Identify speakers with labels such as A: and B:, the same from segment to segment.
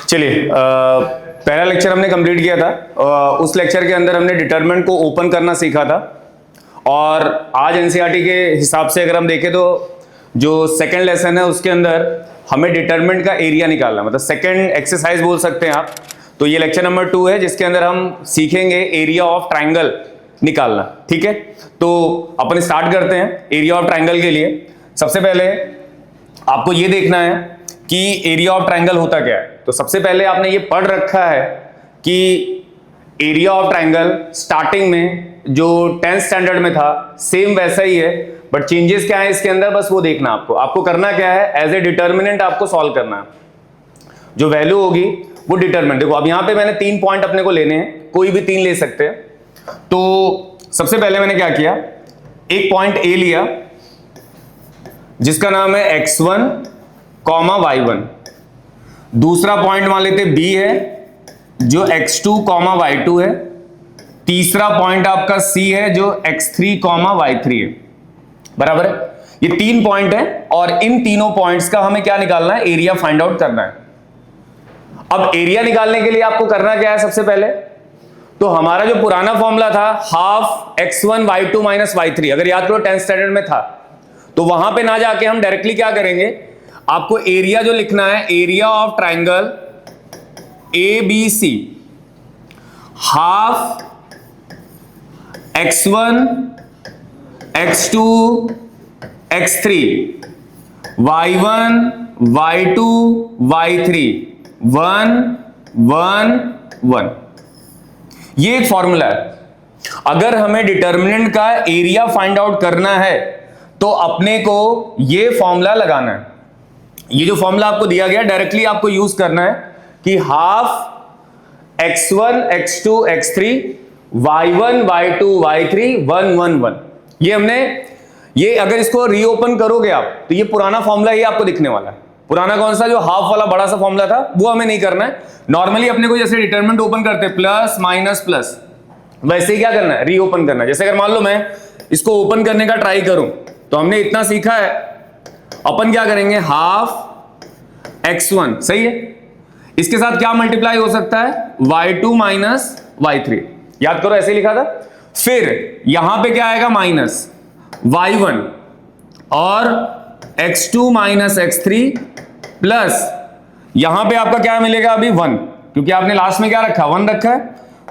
A: चलिए, पहला लेक्चर हमने कंप्लीट किया था। उस लेक्चर के अंदर हमने डिटरमिनेंट को ओपन करना सीखा था। और आज एनसीईआरटी के हिसाब से अगर हम देखें तो जो सेकंड लेसन है उसके अंदर हमें डिटरमिनेंट का एरिया निकालना, मतलब सेकंड एक्सरसाइज बोल सकते हैं आप। तो ये लेक्चर नंबर 2 है जिसके अंदर हम सीखेंगे एरिया ऑफ ट्राइंगल निकालना। ठीक है, तो अपन स्टार्ट करते हैं एरिया ऑफ ट्राइंगल के लिए। सबसे पहले आपको ये देखना है कि एरिया ऑफ ट्राइंगल होता क्या है। तो सबसे पहले आपने ये पढ़ रखा है कि एरिया ऑफ ट्राइंगल स्टार्टिंग में जो 10th स्टैंडर्ड में था सेम वैसा ही है, बट चेंजेस क्या है इसके अंदर, बस वो देखना। आपको करना क्या है, एज ए डिटर्मिनेंट आपको सॉल्व करना है। जो वैल्यू होगी वो डिटर्मिनेंट। देखो अब यहां पे मैंने 3 पॉइंट अपने को लेने हैं, कोई भी 3 ले सकते हैं। तो सबसे पहले मैंने क्या किया, एक पॉइंट ए लिया जिसका नाम है x1, y1। दूसरा पॉइंट मान लेते बी है जो x2, y2 है। तीसरा पॉइंट आपका सी है जो x3, y3 है। बराबर है, ये 3 पॉइंट है और इन तीनों पॉइंट्स का हमें क्या निकालना है, एरिया फाइंड आउट करना है। अब एरिया निकालने के लिए आपको करना क्या है, सबसे पहले तो हमारा जो पुराना फॉर्मूला था half x1 y2 minus y3, अगर याद करो 10th स्टैंडर्ड में था, तो वहां पे ना जाके हम डायरेक्टली क्या करेंगे, आपको एरिया जो लिखना है, area of triangle ABC half x1 x2 x3 y1 y2 y3 1 1 1। ये एक फॉर्मूला है। अगर हमें डिटर्मिनेंट का एरिया फाइंड आउट करना है तो अपने को ये फॉर्मूला लगाना है। ये जो फॉर्मूला आपको दिया गया डायरेक्टली आपको यूज करना है कि half x1 x2 x3 y1 y2 y3 1 1 1। ये अगर इसको रीओपन करोगे आप तो ये पुराना फॉर्मूला ही आपको दिखने वाला है। पुराना कौन सा, जो हाफ वाला बड़ा सा फॉर्मूला था, वो हमें नहीं करना है। नॉर्मली अपने को जैसे डिटरमिनेंट ओपन करते हैं प्लस माइनस प्लस, वैसे ही क्या करना है, रीओपन करना है। जैसे अगर मान लो मैं इसको ओपन करने का ट्राई करूं तो हमने इतना सीखा है, अपन क्या करेंगे, हाफ x1, सही है, इसके साथ क्या मल्टीप्लाई हो सकता है, y2 माइनस y3, याद करो ऐसे ही लिखा था। फिर यहां पे क्या आएगा, माइनस y1 और x2 माइनस x3 प्लस यहां पे आपका क्या मिलेगा अभी 1, क्योंकि आपने लास्ट में क्या रखा, 1 रखा है।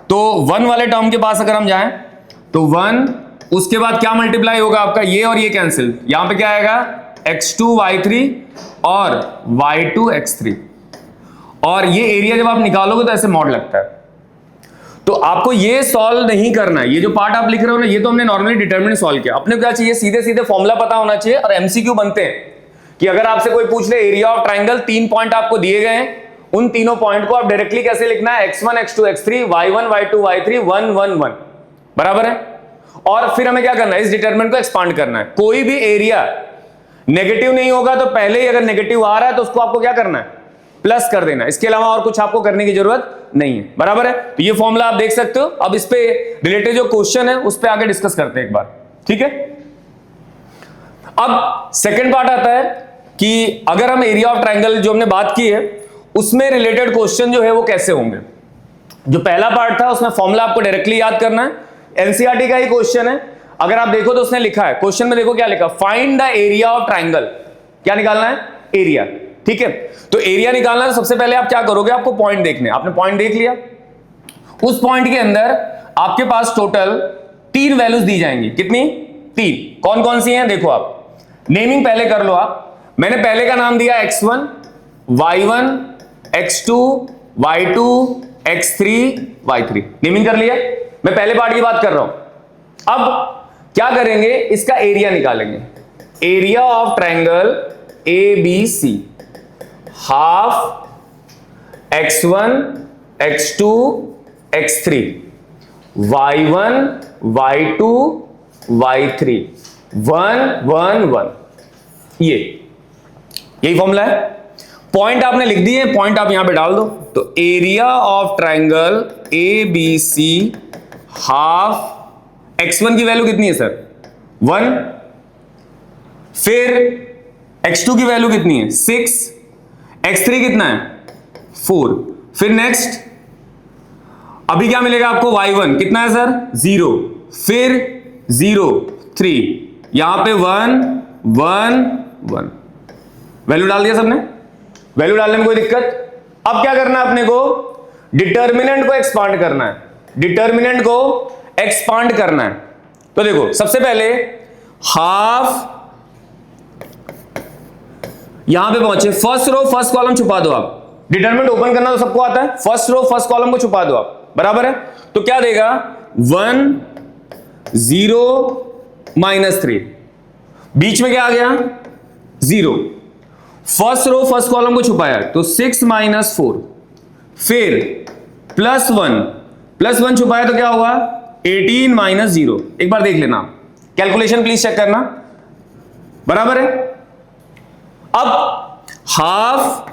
A: तो 1 वाले टर्म के पास अगर हम जाएं तो 1, उसके बाद क्या मल्टीप्लाई होगा आपका, ये और ये कैंसिल, यहां पे क्या आएगा x2 y3 और y2 x3। और ये एरिया जब आप निकालोगे तो ऐसे मॉड लगता है। तो आपको ये सॉल्व नहीं करना है, ये जो पार्ट आप लिख रहे हो ना, ये तो हमने नॉर्मली डिटरमिनेंट सॉल्व किया। अपने को क्या चाहिए, सीधे सीधे फॉर्मूला पता होना चाहिए। और एमसीक्यू बनते हैं कि अगर आपसे कोई पूछ ले एरिया ऑफ ट्राइंगल, 3 पॉइंट आपको दिए गए हैं, उन तीनों पॉइंट को आप डायरेक्टली कैसे लिखना है, x1 x2 x3 y1 y2 y3 1 1 1। बराबर है। और फिर हमें क्या करना है, इस डिटरमिनेंट को एक्सपांड करना है। कोई भी एरिया नेगेटिव नहीं होगा तो पहले ही अगर नेगेटिव आ रहा है तो उसको आपको क्या करना है, प्लस कर देना। इसके अलावा और कुछ आपको करने की जरूरत नहीं है। बराबर है। तो ये फॉर्मूला आप देख सकते हो। अब इस पे रिलेटेड जो क्वेश्चन है उस पे आगे डिस्कस करते हैं एक बार, ठीक है। अब सेकंड पार्ट आता है कि अगर हम एरिया ऑफ ट्राइंगल जो हमने बात की है उसमें रिलेटेड क्वेश्चन जो है वो कैसे होंगे। जो पहला पार्ट था उसमें फॉर्मूला आपको डायरेक्टली याद करना है, एनसीईआरटी का ही क्वेश्चन है। अगर आप देखो तो उसने लिखा है, क्वेश्चन में देखो क्या लिखा, find the area of triangle. क्या निकालना है, एरिया, ठीक है। तो एरिया निकालना है तो सबसे पहले आप क्या करोगे, आपको पॉइंट देखने। आपने पॉइंट देख लिया, उस पॉइंट के अंदर आपके पास टोटल 3 वैल्यूज दी जाएंगी। कितनी, 3। कौन कौन सी हैं, देखो आप नेमिंग पहले कर लो आप। मैंने पहले का नाम दिया x1 y1 x2 y2 x3 y3, naming कर लिया। मैं पहले पार्ट की बात कर रहा हूं। अब क्या करेंगे, इसका एरिया निकालेंगे। Area of triangle ABC half x1 x2 x3 y1 y2 y3 1 1 1। यही फॉर्मूला है। पॉइंट आपने लिख दिए, पॉइंट आप यहां पे डाल दो। तो area of triangle ABC half x1 की वैल्यू कितनी है सर, 1। फिर x2 की वैल्यू कितनी है, 6। x3 कितना है, 4। फिर नेक्स्ट अभी क्या मिलेगा आपको, y1 कितना है सर 0, फिर 0 3, यहां पे 1 1 1, वैल्यू डाल दिया सबने, वैल्यू डालने में कोई दिक्कत। अब क्या करना है अपने को, डिटर्मिनेंट को एक्सपांड करना है, डिटर्मिनेंट को एक्सपांड करना है। तो देखो सबसे पहले हाफ, यहां पे पहुंचे, फर्स्ट रो फर्स्ट कॉलम छुपा दो आप, डिटरमिनेंट ओपन करना तो सबको आता है, फर्स्ट रो फर्स्ट कॉलम को छुपा दो आप, बराबर है। तो क्या देगा 1 0 -3, बीच में क्या आ गया 0, फर्स्ट रो फर्स्ट कॉलम को छुपाया तो 6 - 4, फिर +1 छुपाया तो क्या होगा 18 - 0। एक बार देख लेना, कैलकुलेशन प्लीज चेक करना, बराबर है। अब हाफ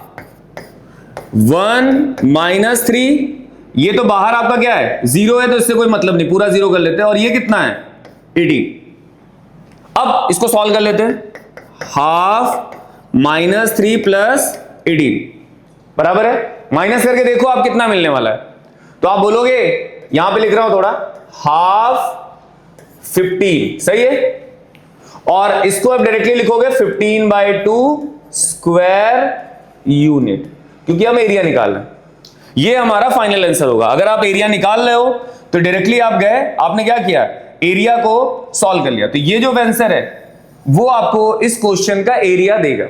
A: 1 - 3, ये तो बाहर आपका क्या है 0 है, तो इससे कोई मतलब नहीं, पूरा 0 कर लेते हैं। और ये कितना है 18। अब इसको सॉल्व कर लेते हैं, हाफ -3 + 18 बराबर है, माइनस करके देखो आप कितना मिलने वाला है। तो आप बोलोगे, यहां पे लिख रहा हूं थोड़ा, हाफ 15, सही है। और इसको आप डायरेक्टली लिखोगे 15/2 स्क्वायर यूनिट, क्योंकि हम एरिया निकाल रहे हैं। ये हमारा फाइनल आंसर होगा। अगर आप एरिया निकाल रहे हो तो डायरेक्टली आप गए, आपने क्या किया, एरिया को सॉल्व कर लिया। तो ये जो आंसर है वो आपको इस क्वेश्चन का एरिया देगा।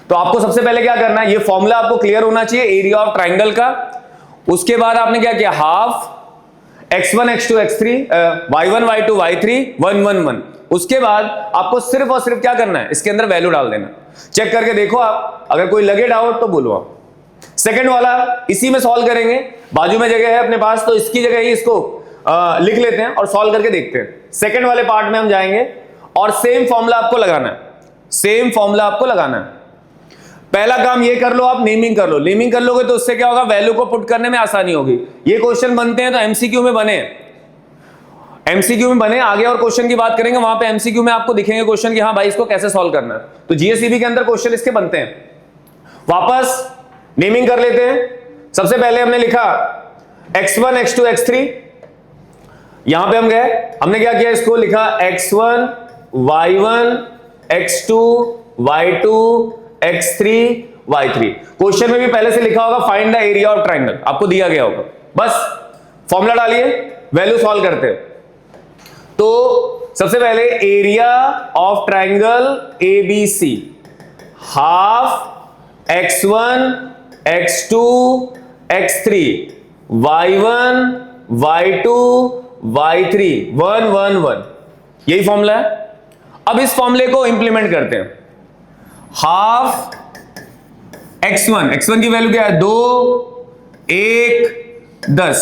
A: तो आपको सबसे पहले क्या करना है, ये फॉर्मूला आपको क्लियर होना चाहिए एरिया ऑफ ट्राइंगल का। उसके बाद आपने क्या किया, half x1 x2 x3 y1 y2 y3 1 1 1। उसके बाद आपको सिर्फ और सिर्फ क्या करना है, इसके अंदर वैल्यू डाल देना। चेक करके देखो आप, अगर कोई लगे डाउट तो बोलो आप। सेकंड वाला इसी में सॉल्व करेंगे, बाजू में जगह है अपने पास, तो इसकी जगह ही इसको लिख लेते हैं और सॉल्व करके देखते हैं। सेकंड वाले पार्ट में हम जाएंगे और सेम फॉर्मूला आपको लगाना है, सेम फॉर्मूला आपको लगाना है। पहला काम ये कर लो, आप नेमिंग कर लो। नेमिंग कर लोगे तो उससे क्या होगा, वैल्यू को पुट करने में आसानी होगी। ये क्वेश्चन बनते हैं तो एमसीक्यू में बने, एमसीक्यू में बने। आगे और क्वेश्चन की बात करेंगे, वहां पे एमसीक्यू में आपको दिखेंगे क्वेश्चन कि हाँ भाई इसको कैसे सॉल्व करना है। तो जीएसईबी के अंदर क्वेश्चन इसके बनते हैं। वापस नेमिंग कर लेते हैं। सबसे पहले हमने लिखा x1 x2 x3, यहां पे हम गए, हमने क्या किया, इसको लिखा x1 y1 x2 y2 x3 y3। Question में भी पहले से लिखा होगा find the area of triangle, आपको दिया गया होगा। बस फॉर्मूला डालिए, वैल्यू सॉल्व करते हैं। तो सबसे पहले area of triangle ABC, half x1 x2 x3 y1 y2 y3 1 1 1, यही फॉर्मूला है। अब इस फॉर्मूले को इंप्लीमेंट करते हैं। हाफ x1 की वैल्यू क्या है 2 1 10,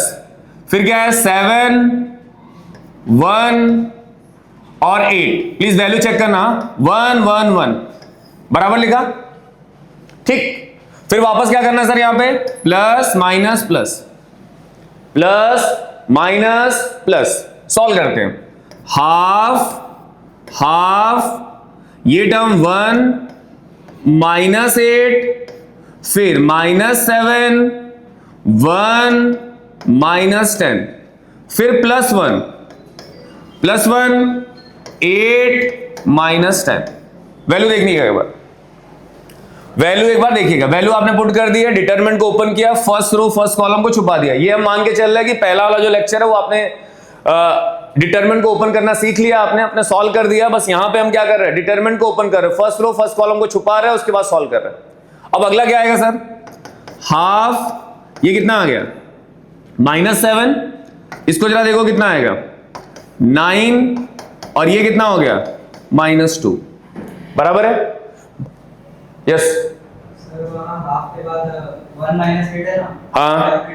A: फिर क्या है 7 1 और 8। प्लीज वैल्यू चेक करना, 1 1 1 बराबर लिखा, ठीक। फिर वापस क्या करना है सर, यहां पे plus minus plus plus minus plus, solve करते हैं। हाफ हाफ ये टर्म 1 -8, फिर -7 1 -10, फिर +1 8 -10। वैल्यू देखनी है एक बार, वैल्यू एक बार देखिएगा। वैल्यू आपने पुट कर दी है, डिटरमिनेंट को ओपन किया, फर्स्ट रो फर्स्ट कॉलम को छुपा दिया। ये हम मान के चल रहे हैं कि पहला वाला जो लेक्चर है वो आपने डिटरमिनेंट को ओपन करना सीख लिया, आपने अपने सॉल्व कर दिया। बस यहां पे हम क्या कर रहे हैं, डिटरमिनेंट को ओपन कर रहे हैं, फर्स्ट रो फर्स्ट कॉलम को छुपा रहे हैं, उसके बाद सॉल्व कर रहे हैं। अब अगला क्या आएगा सर, हाफ, ये कितना आ गया -7, इसको जरा देखो कितना आएगा 9, और ये कितना हो गया -2, बराबर है। यस
B: सर, वहां हाफ के बाद 1 -8 है ना,
A: हाँ,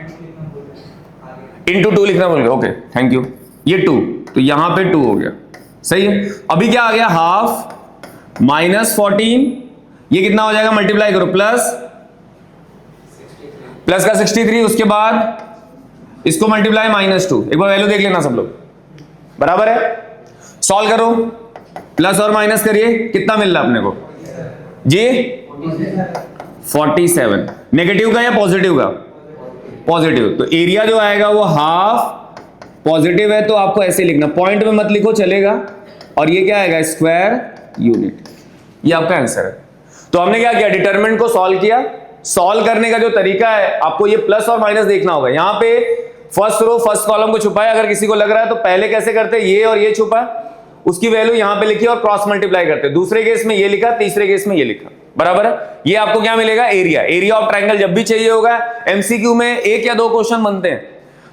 A: इंटू 2 लिखना बोल गया, ओके थैंक यू। ये 2, तो यहां पे 2 हो गया, सही है। अभी क्या आ गया, हाफ -14, ये कितना हो जाएगा, मल्टीप्लाई करो, प्लस का 63, उसके बाद इसको मल्टीप्लाई -2। एक बार वैल्यू देख लेना सब लोग, बराबर है। सॉल्व करो, प्लस और माइनस करिए, कितना मिल रहा है अपने को जी 47। नेगेटिव का या पॉजिटिव का? पॉजिटिव। तो एरिया जो आएगा वो हाफ पॉजिटिव है, तो आपको ऐसे लिखना, पॉइंट में मत लिखो चलेगा, और ये क्या आएगा? Square unit. ये आपका आंसर है। तो हमने क्या किया? डिटरमिनेंट को सॉल्व किया। सॉल्व करने का जो तरीका है, आपको ये प्लस और माइनस देखना होगा। यहां पे फर्स्ट रो फर्स्ट कॉलम को छुपाया, अगर किसी को लग रहा है तो पहले कैसे करते, ये और ये छुपा, उसकी वैल्यू यहां पे लिखी और क्रॉस मल्टीप्लाई करते। दूसरे केस में ये लिखा, तीसरे केस में ये लिखा, बराबर है। ये आपको क्या मिलेगा? एरिया। एरिया ऑफ ट्रायंगल जब भी चाहिए होगा, एमसीक्यू में 1 या 2 क्वेश्चन बनते हैं,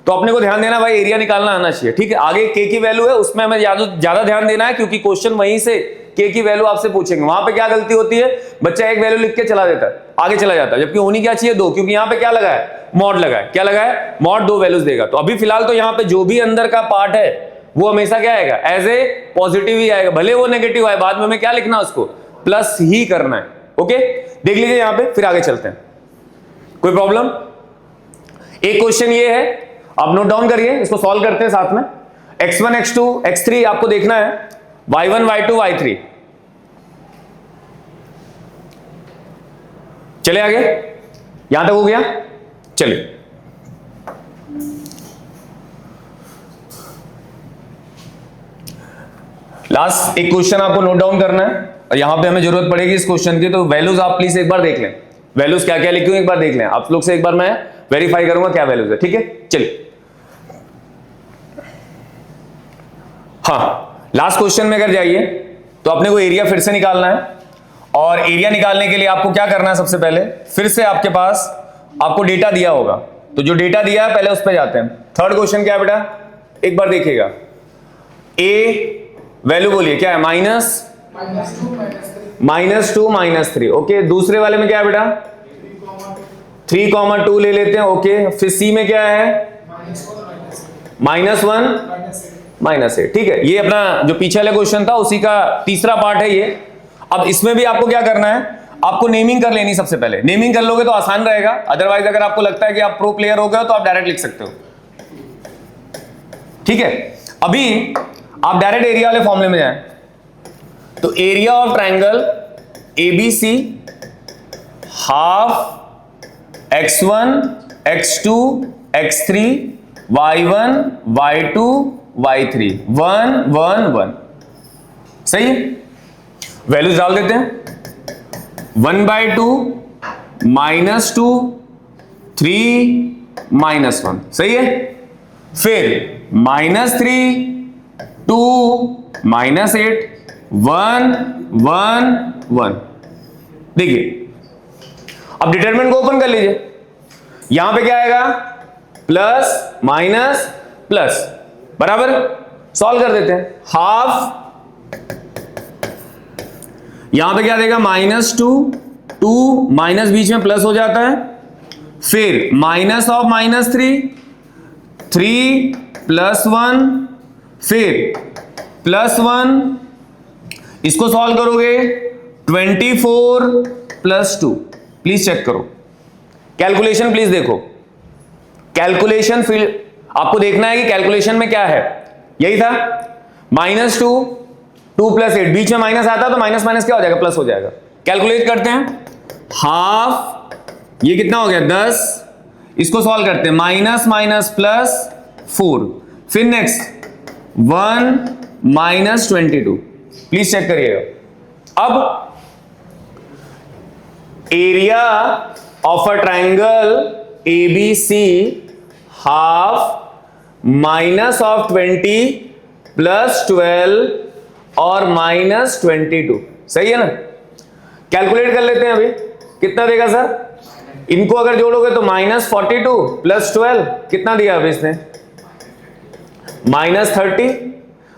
A: तो अपने को ध्यान देना भाई, एरिया निकालना आना चाहिए, ठीक है। आगे के की वैल्यू है, उसमें हमें ज्यादा ध्यान देना है, क्योंकि क्वेश्चन वहीं से के की वैल्यू आपसे पूछेंगे। वहां पे क्या गलती होती है, बच्चा एक वैल्यू लिख के चला देता है, आगे चला जाता है, जबकि होनी क्या चाहिए 2, क्योंकि यहां पे क्या लगा है? मॉड लगा है। क्या लगा है? मॉड 2 वैल्यूज देगा। तो अभी फिलहाल तो यहां पे जो भी अंदर का पार्ट है वो हमेशा क्या आएगा? एज ए पॉजिटिव ही आएगा, भले वो नेगेटिव आए, बाद में हमें क्या लिखना है? उसको प्लस ही करना है। ओके, देख लीजिए यहां पे, फिर आगे चलते हैं। कोई प्रॉब्लम? एक क्वेश्चन ये है, आप नोट डाउन करिए, इसको सॉल्व करते हैं साथ में। x1 x2 x3 आपको देखना है, y1 y2 y3। चले आगे, यहां तक हो गया? चलिए, लास्ट एक क्वेश्चन आपको नोट डाउन करना है, और यहां पे हमें जरूरत पड़ेगी इस क्वेश्चन की, तो वैल्यूज आप प्लीज एक बार देख लें। वैल्यूज क्या क्या लिखी हुई एक बार देख लें, आप लोग से एक बार मैं वेरीफाई करूंगा क्या वैल्यूज है, ठीक है। चलिए, हाँ, लास्ट क्वेश्चन में अगर जाइए तो अपने को एरिया फिर से निकालना है, और एरिया निकालने के लिए आपको क्या करना है? सबसे पहले फिर से आपके पास आपको डेटा दिया होगा, तो जो डेटा दिया है पहले उस पर जाते हैं। थर्ड क्वेश्चन क्या है बेटा? एक बार देखिएगा, ए वैल्यू बोलिए क्या है? -2 -3। ओके, दूसरे वाले में क्या है बेटा? 3,2 ले लेते हैं। ओके, फिर सी में क्या है? -1 -8। ठीक है, ये अपना जो पीछे वाले क्वेश्चन था उसी का तीसरा पार्ट है ये। अब इसमें भी आपको क्या करना है? आपको नेमिंग कर लेनी सबसे पहले। नेमिंग कर लोगे तो आसान रहेगा, अदरवाइज अगर आपको लगता है कि आप प्रो प्लेयर हो गए तो आप डायरेक्ट लिख सकते हो, ठीक है। अभी आप डायरेक्ट एरिया वाले फॉर्मूले में जाएं, तो area of triangle ABC half x1 x2 x3 y1 y2 y3 1 1 1। सही है, वैल्यूज डाल देते हैं। 1/2 -2 3 -1, सही है। फिर -3 2 -8 1 1 1। देखिए, अब डिटरमिनेंट को ओपन कर लीजिए, यहां पे क्या आएगा? प्लस माइनस प्लस, बराबर। सॉल्व कर देते हैं। हाफ, यहां पे क्या देगा? -2 2 माइनस बीच में प्लस हो जाता है, फिर माइनस ऑफ -3 3 +1, फिर +1। इसको सॉल्व करोगे 24 + 2। प्लीज चेक करो, कैलकुलेशन प्लीज देखो, कैलकुलेशन फील्ड आपको देखना है कि कैलकुलेशन में क्या है। यही था -2 2 + 8, बीच में माइनस आता तो माइनस माइनस क्या हो जाएगा? प्लस हो जाएगा। कैलकुलेट करते हैं। हाफ, ये कितना हो गया? 10। इसको सॉल्व करते हैं, -- फिर नेक्स्ट 1 -22। प्लीज चेक करिएगा। अब area of a triangle ABC half -20 + 12 और -22, सही है ना। कैलकुलेट कर लेते हैं अभी, कितना देगा सर? इनको अगर जोड़ोगे तो -42 + 12 कितना दिया अभी इसने? -30।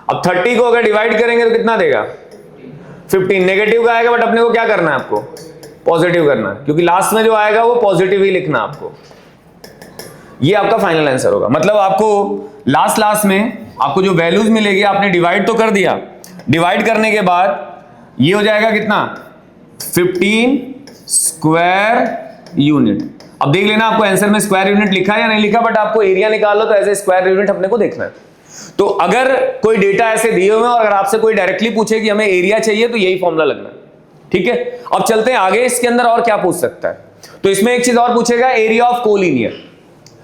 A: अब 30 को अगर डिवाइड करेंगे तो कितना देगा? 15। नेगेटिव का आएगा, बट अपने को क्या करना है? आपको पॉजिटिव करना है, क्योंकि लास्ट में जो आएगा वो पॉजिटिव ही लिखना आपको। ये आपका फाइनल आंसर होगा। मतलब आपको लास्ट में आपको जो वैल्यूज मिलेगी, आपने डिवाइड तो कर दिया, डिवाइड करने के बाद ये हो जाएगा कितना? 15 स्क्वायर यूनिट। अब देख लेना आपको आंसर में स्क्वायर यूनिट लिखा है या नहीं लिखा, बट आपको एरिया निकालो तो ऐसे स्क्वायर यूनिट अपने को देखना है। तो अगर कोई डेटा ऐसे दिए हुए हैं और अगर आपसे कोई डायरेक्टली पूछे कि हमें एरिया चाहिए, तो यही फॉर्मूला लगना है, ठीक है। अब चलते हैं आगे, इसके अंदर और क्या पूछ सकता है। तो इसमें एक चीज और पूछेगा, एरिया ऑफ कोलिनियर।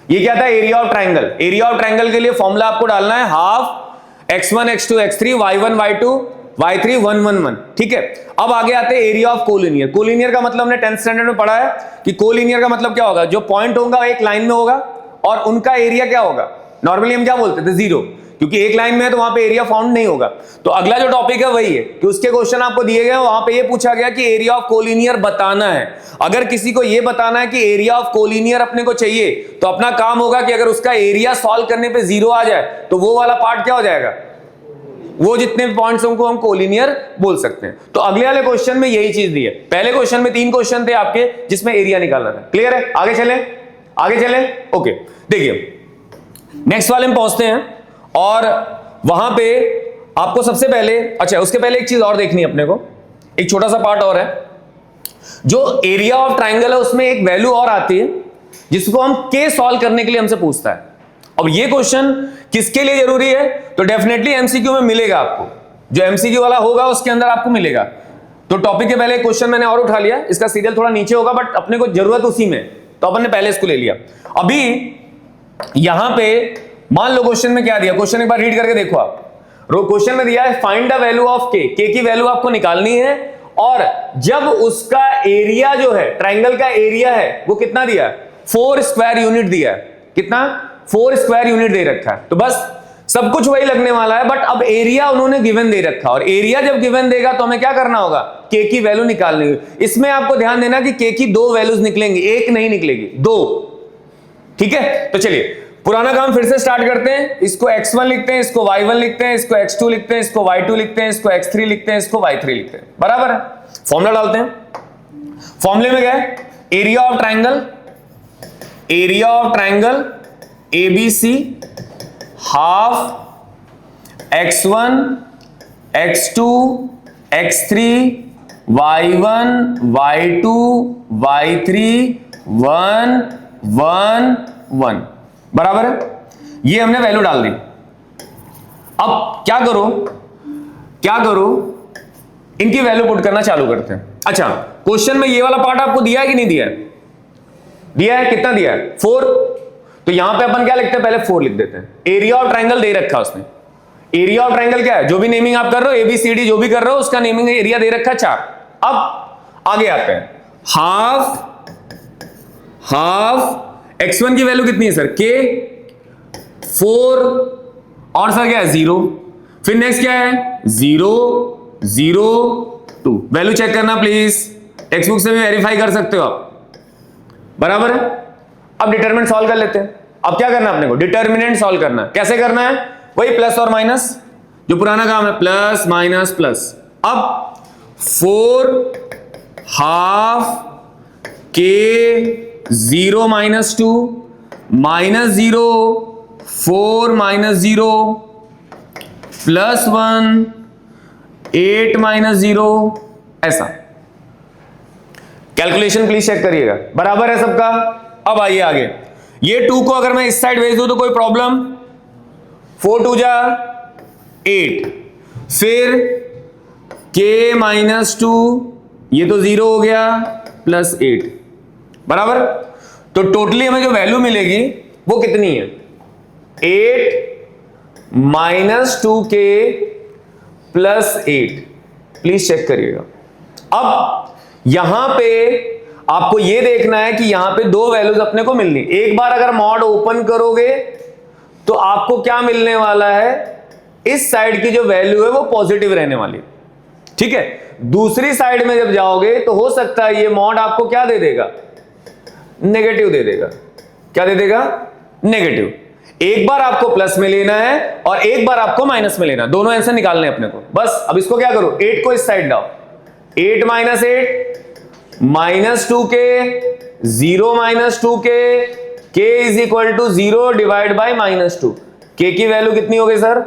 A: ये क्या था, area of triangle. Area of triangle के लिए फॉर्मूला आपको डालना है half x1 x2 x3 y1 y2 y3 1 1 1। ठीक है, अब आगे आते हैं एरिया ऑफ कोलिनियर। कोलिनियर का मतलब हमने 10th स्टैंडर्ड में पढ़ा है कि कोलिनियर का मतलब क्या होगा, जो पॉइंट होगा एक लाइन में होगा और उनका एरिया क्या होगा, नॉर्मली हम क्या बोलते थे, जीरो, क्योंकि एक लाइन में है तो वहां पे एरिया फाउंड नहीं होगा। तो अगला जो टॉपिक है वही है कि उसके क्वेश्चन आपको दिए गए, वहां पे ये पूछा गया कि एरिया ऑफ कोलिनियर बताना है। अगर किसी को ये बताना है कि एरिया ऑफ कोलिनियर अपने को चाहिए, तो अपना काम होगा कि अगर उसका एरिया सॉल्व करने पे जीरो आ जाए तो वो वाला पार्ट क्या हो जाएगा, वो जितने पॉइंट्स उनको हम कोलिनियर बोल सकते हैं। तो अगले वाले क्वेश्चन में यही चीज दी है। पहले क्वेश्चन में 3 क्वेश्चन थे आपके जिसमें एरिया निकालना था। क्लियर है, आगे चलें। ओके, देखिए नेक्स्ट वाले में पहुंचते हैं और वहां पे आपको सबसे पहले, अच्छा उसके पहले एक चीज और देखनी है अपने को, एक छोटा सा पार्ट और है। जो एरिया ऑफ ट्राइंगल है उसमें एक वैल्यू और आती है जिसको हम के सॉल्व करने के लिए हमसे पूछता है। अब ये क्वेश्चन किसके लिए जरूरी है, तो डेफिनेटली एमसीक्यू में मिलेगा आपको, जो एमसीक्यू वाला होगा उसके अंदर आपको मिलेगा। तो टॉपिक के पहले क्वेश्चन मैंने और उठा लिया, इसका सीरियल थोड़ा नीचे होगा बट अपने को जरूरत उसी में, तो अपन ने पहले इसको ले लिया। अभी यहां पे मान लो क्वेश्चन में क्या दिया, क्वेश्चन एक बार रीड करके देखो आप। क्वेश्चन में दिया है फाइंड द वैल्यू ऑफ के की वैल्यू आपको निकालनी है, और जब उसका एरिया जो है, ट्राइंगल का एरिया है वो कितना दिया है, 4 स्क्वायर यूनिट दिया है। कितना, 4 स्क्वायर यूनिट दे रखा है। तो बस सब कुछ वही लगने वाला है, बट अब एरिया उन्होंने गिवन दे रखा, और एरिया जब गिवन देगा तो हमें क्या करना होगा, के की वैल्यू निकालनी होगी। इसमें आपको ध्यान देना कि के की 2 वैल्यूज निकलेंगी, एक नहीं निकलेगी, 2। ठीक है, तो चलिए पुराना काम फिर से स्टार्ट करते हैं। इसको x1 लिखते हैं, इसको y1 लिखते हैं, इसको x2 लिखते हैं, इसको y2 लिखते हैं, इसको x3 लिखते हैं, इसको y3 लिखते हैं। बराबर है, फॉर्मूला डालते हैं। फॉर्मूले में क्या है, area of triangle ABC half x1 x2 x3 y1 y2 y3 1 1 1। बराबर है, ये हमने वैल्यू डाल दी। अब क्या करो, इनकी वैल्यू पुट करना चालू करते हैं। अच्छा, क्वेश्चन में ये वाला पार्ट आपको दिया है कि नहीं दिया है, दिया है, कितना दिया है, 4। तो यहां पे अपन क्या लिखते हैं, पहले 4 लिख देते हैं। एरिया ऑफ ट्राइंगल दे रखा है उसने। एरिया ऑफ ट्राइंगल क्या है, जो भी नेमिंग आप कर रहे हो, ABCD जो भी कर रहे हो उसका नेमिंग एरिया दे रखा है 4। अब आगे आते हैं, हाफ x1 की वैल्यू कितनी है सर, k 4, और सर क्या है 0, फिर नेक्स्ट क्या है 0 0 2। वैल्यू चेक करना प्लीज, टेक्स्ट बुक से भी वेरीफाई कर सकते हो आप। बराबर है, अब डिटरमिनेंट सॉल्व कर लेते हैं। अब क्या करना है अपने को, डिटरमिनेंट सॉल्व करना है। कैसे करना है, वही प्लस और माइनस, जो पुराना काम है, प्लस माइनस प्लस। अब 4 हाफ के 0 minus 2 minus 0 4 minus 0 plus 1 8 minus 0, ऐसा। कैलकुलेशन प्लीज चेक करिएगा, बराबर है सबका। अब आइए आगे, ये 2 को अगर मैं इस साइड भेज दूं तो कोई प्रॉब्लम, 4 2 जा 8, फिर k माइनस 2, ये तो 0 हो गया, प्लस 8। बराबर, तो टोटली हमें जो वैल्यू मिलेगी वो कितनी है, 8 minus 2k plus 8। Please check करिएगा। अब यहां पे आपको यह देखना है कि यहां पे 2 वैल्यूज अपने को मिलनी। एक बार अगर मॉड ओपन करोगे तो आपको क्या मिलने वाला है, इस साइड की जो वैल्यू है वो पॉजिटिव रहने वाली है। ठीक है, दूसरी साइड में जब जाओगे तो हो सकता है ये मॉड आपको क्या दे देगा, नेगेटिव दे देगा। क्या दे देगा, नेगेटिव। एक बार आपको प्लस में लेना है और एक बार आपको माइनस में लेना, दोनों आंसर निकालने अपने को। बस अब इसको क्या करो, 8 को इस साइड लाओ, 8 minus 8 minus 2k 0 minus 2k k is equal to 0 divide by minus 2। k की वैल्यू कितनी हो गई सर,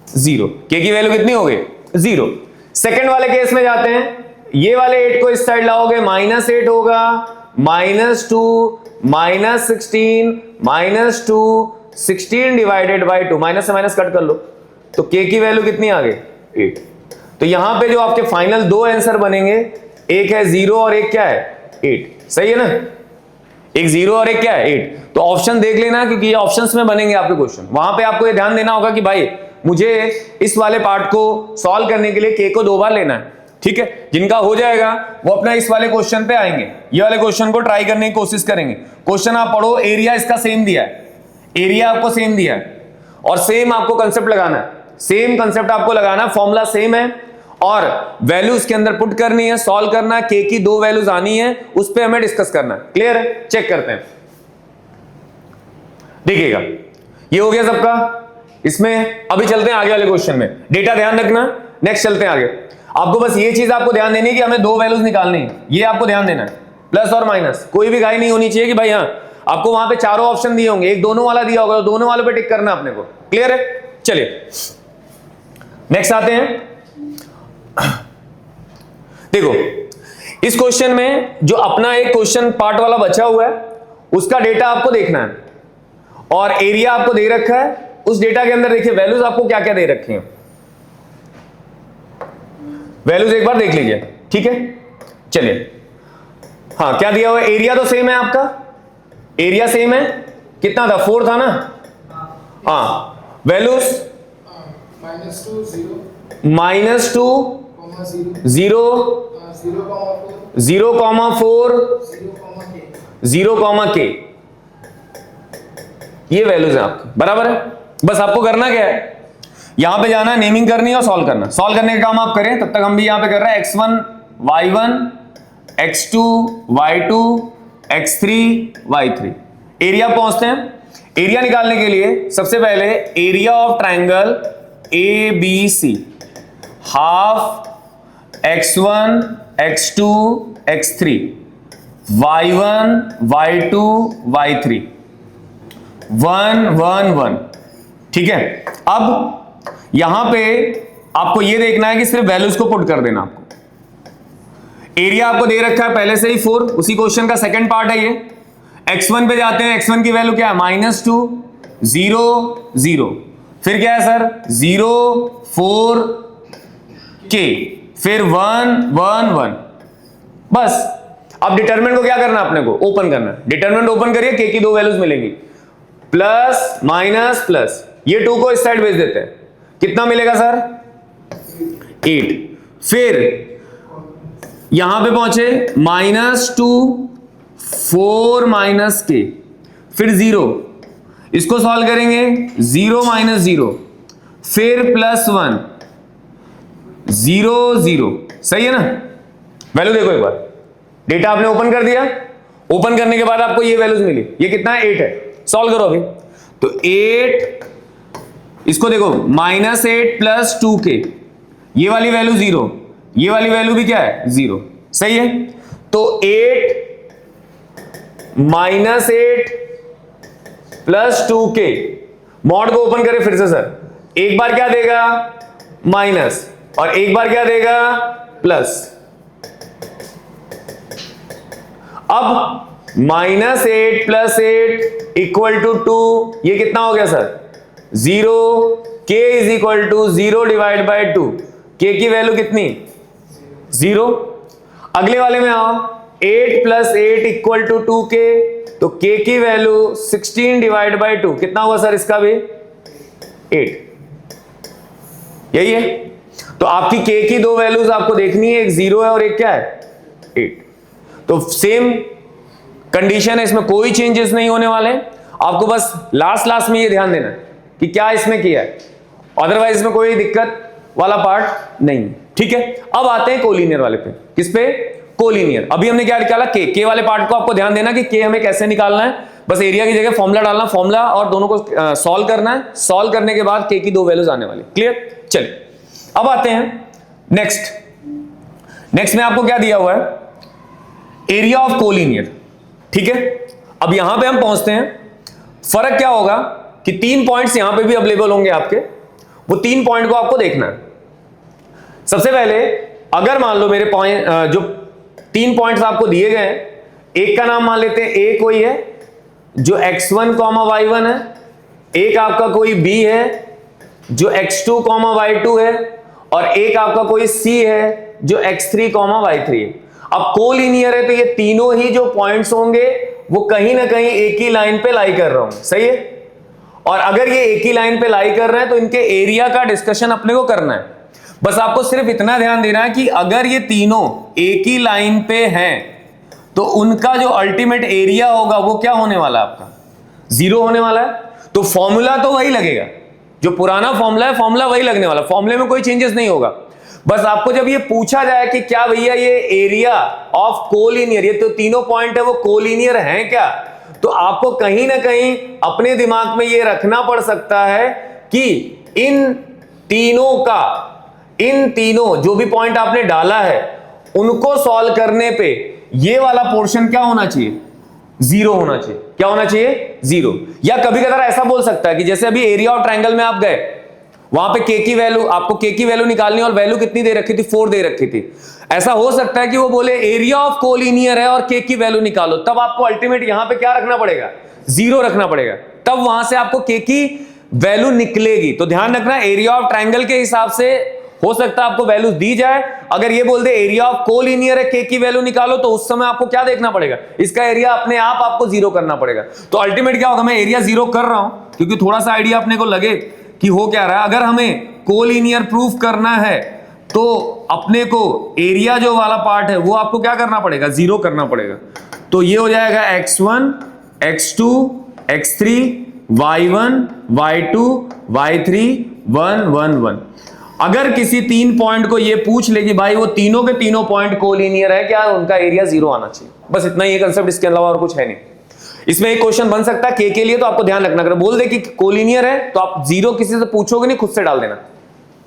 A: 0। k की वैल्यू कितनी हो गई, 0। सेकंड वाले केस में जाते हैं, ये वाले 8 को इस साइड लाओगे, माइनस 8 होगा, minus 2 minus 16 minus 2 16 divided by 2, minus से माइनस कट कर लो, तो k की वैल्यू कितनी आ गई, 8। तो यहां पे जो आपके फाइनल 2 आंसर बनेंगे, एक है 0 और एक क्या है, 8। सही है ना, एक 0 और एक क्या है 8। तो ऑप्शन देख लेना क्योंकि ये ऑप्शंस में बनेंगे आपके क्वेश्चन। वहां पे आपको ये ध्यान देना होगा कि भाई मुझे इस वाले पार्ट को सॉल्व करने के लिए k को 2 बार लेना है, ठीक है। जिनका हो जाएगा वो अपना इस वाले क्वेश्चन पे आएंगे, ये वाले क्वेश्चन को ट्राई करने की कोशिश करेंगे। क्वेश्चन आप पढ़ो, एरिया इसका सेम दिया है, एरिया आपको सेम दिया है और सेम आपको कंसेप्ट लगाना है, सेम कंसेप्ट आपको लगाना है, फॉर्मूला सेम है और वैल्यूज के अंदर पुट करनी है, सॉल्व करना है, k की 2 वैल्यूज आनी है, उस पे हमें डिस्कस करना है। क्लियर है, चेक करते हैं, देखिएगा ये हो गया सबका। इसमें अभी चलते हैं आगे वाले क्वेश्चन में, डेटा ध्यान रखना। नेक्स्ट चलते हैं आगे, आपको बस ये चीज आपको ध्यान देनी है कि हमें 2 वैल्यूज निकालनी है, ये आपको ध्यान देना है, प्लस और माइनस। कोई भी गाय नहीं होनी चाहिए कि भाई हाँ आपको वहां पे चारों ऑप्शन दिए होंगे, एक दोनों वाला दिया होगा तो दोनों वालों पे टिक करना अपने को। क्लियर है, चलिए नेक्स्ट आते हैं। देखो इस क्वेश्चन में जो अपना एक क्वेश्चन पार्ट वाला बचा हुआ है उसका डेटा आपको देखना है और एरिया आपको दे रखा है। उस डेटा के अंदर देखिए वैल्यूज आपको क्या क्या दे रखी हैं, वैल्यूज एक बार देख लीजिए, ठीक है। चलिए हाँ क्या दिया हुआ है, एरिया तो सेम है आपका, एरिया सेम है, कितना था 4 था ना, हाँ। वैल्यूज -2 0 0,4 0,k, ये वैल्यूज है आपकी, बराबर है। बस आपको करना क्या है, यहां पे जाना है, नेमिंग करनी है और सॉल्व करना। सॉल्व करने का काम आप करें, तब तक हम भी यहां पे कर रहे हैं x1 y1 x2 y2 x3 y3। Area पहुंचते हैं, एरिया निकालने के लिए सबसे पहले area of triangle ABC half x1 x2 x3 y1 y2 y3 1 1 1, ठीक है। अब यहां पे आपको ये देखना है कि सिर्फ वैल्यूज को पुट कर देना। आपको एरिया आपको दे रखा है पहले से ही 4, उसी क्वेश्चन का सेकंड पार्ट है ये। x1 पे जाते हैं, x1 की वैल्यू क्या है -2 0 0, फिर क्या है सर 0 4 k, फिर 1 1 1। बस अब डिटरमिनेंट को क्या करना है, अपने को ओपन करना है। डिटरमिनेंट ओपन करिए, k की 2 वैल्यूज मिलेंगी, प्लस माइनस प्लस, ये 2 को इस साइड भेज देते हैं, कितना मिलेगा सर 8। फिर यहां पे पहुंचे -2 4 - k, फिर 0, इसको सॉल्व करेंगे 0 - 0, फिर +1 0 0, सही है ना। वैल्यू देखो एक बार, डेटा आपने ओपन कर दिया, ओपन करने के बाद आपको ये वैल्यूज मिली, ये कितना है 8 है। सॉल्व करो अभी, तो 8, इसको देखो -8 + 2k, ये वाली वैल्यू 0, ये वाली वैल्यू भी क्या है 0, सही है। तो 8 -8 + 2k, मॉड को ओपन करें फिर से सर, एक बार क्या देगा माइनस और एक बार क्या देगा प्लस। अब -8 + 8 = 2, ये कितना हो गया सर 0, k = 0 / 2, k की वैल्यू कितनी 0। अगले वाले में आओ, 8 + 8 = 2k, तो k की वैल्यू 16 / 2, कितना हुआ सर इसका भी 8, यही है। तो आपकी k की 2 वैल्यूज आपको देखनी है, एक 0 है और एक क्या है 8। तो सेम कंडीशन है, इसमें कोई चेंजेस नहीं होने वाले। आपको बस लास्ट में ये ध्यान देना है कि क्या इसमें किया है, अदरवाइज इसमें कोई दिक्कत वाला पार्ट नहीं, ठीक है। अब आते हैं कोलिनियर वाले पे, किस पे कोलिनियर। अभी हमने क्या निकाला के वाले पार्ट को आपको ध्यान देना कि के हमें कैसे निकालना है, बस एरिया की जगह फॉर्मूला डालना, फॉर्मूला और दोनों को सॉल्व करना है, सॉल्व करने के बाद के की 2 वैल्यूज आने वाली। क्लियर, चलिए अब आते हैं नेक्स्ट में आपको क्या दिया हुआ है, एरिया ऑफ कोलिनियर, ठीक है। अब यहां पे हम पहुंचते हैं, फर्क क्या होगा कि 3 पॉइंट्स यहां पे भी अवेलेबल होंगे आपके, वो 3 पॉइंट को आपको देखना है। सबसे पहले अगर मान लो मेरे पॉइंट जो 3 पॉइंट्स आपको दिए गए हैं, एक का नाम मान लेते हैं ए कोई है जो x1, y1 है, एक आपका कोई b है जो x2, y2 है, और एक आपका कोई c है जो x3, y3 है। अब कोलिनियर है तो ये तीनों ही जो पॉइंट्स होंगे वो कहीं ना कहीं एक ही लाइन पे लाई कर रहा हूं, सही है। और अगर ये एक ही लाइन पे लाई कर रहे हैं तो इनके एरिया का डिस्कशन अपने को करना है। बस आपको सिर्फ इतना ध्यान देना है कि अगर ये तीनों एक ही लाइन पे हैं तो उनका जो अल्टीमेट एरिया होगा वो क्या होने वाला है, आपका 0 होने वाला है। तो फॉर्मूला तो वही लगेगा, जो पुराना फॉर्मूला है फॉर्मूला वही लगने वाला, फॉर्मूले में कोई चेंजेस नहीं होगा। बस आपको जब ये पूछा जाए कि क्या भैया ये एरिया ऑफ कोलिनियर, ये तो तीनों पॉइंट है वो कोलिनियर हैं क्या, तो आपको कहीं ना कहीं अपने दिमाग में ये रखना पड़ सकता है कि इन तीनों जो भी पॉइंट आपने डाला है उनको सॉल्व करने पे ये वाला पोर्शन क्या होना चाहिए, 0 होना चाहिए। क्या होना चाहिए, 0। या कभी कभार ऐसा बोल सकता है कि जैसे अभी एरिया ऑफ ट्रायंगल में आप गए, वहां पे के की वैल्यू, आपको के की वैल्यू निकालनी और वैल्यू कितनी दे रखी थी, 4 दे रखी थी। ऐसा हो सकता है कि वो बोले एरिया ऑफ कोलिनियर है और के की वैल्यू निकालो, तब आपको अल्टीमेट यहां पे क्या रखना पड़ेगा, 0 रखना पड़ेगा, तब वहां से आपको के की वैल्यू निकलेगी। तो ध्यान रखना, एरिया ऑफ ट्रायंगल के हिसाब से हो सकता है आपको वैल्यू दी जाए। अगर ये बोल दे एरिया ऑफ कोलिनियर है, के की वैल्यू निकालो, तो उस समय आपको क्या देखना पड़ेगा, इसका एरिया अपने आप आपको 0 करना पड़ेगा। तो अल्टीमेट क्या होगा, मैं एरिया 0 कर रहा हूं क्योंकि थोड़ा सा आइडिया अपने को लगे कि हो क्या रहा है। अगर हमें कोलिनियर प्रूफ करना है तो अपने को एरिया जो वाला पार्ट है वो आपको क्या करना पड़ेगा, 0 करना पड़ेगा। तो ये हो जाएगा x1 x2 x3 y1 y2 y3 1 1 1। अगर किसी 3 पॉइंट को ये पूछ ले कि भाई वो तीनों के तीनों पॉइंट कोलिनियर है क्या, उनका एरिया 0 आना चाहिए। बस इतना ही कंसेप्ट, इसके अलावा और कुछ है नहीं। इसमें एक क्वेश्चन बन सकता है के लिए, तो आपको ध्यान रखना, अगर बोल दे कि कोलिनियर है तो आप 0 किसी से पूछोगे नहीं, खुद से डाल देना।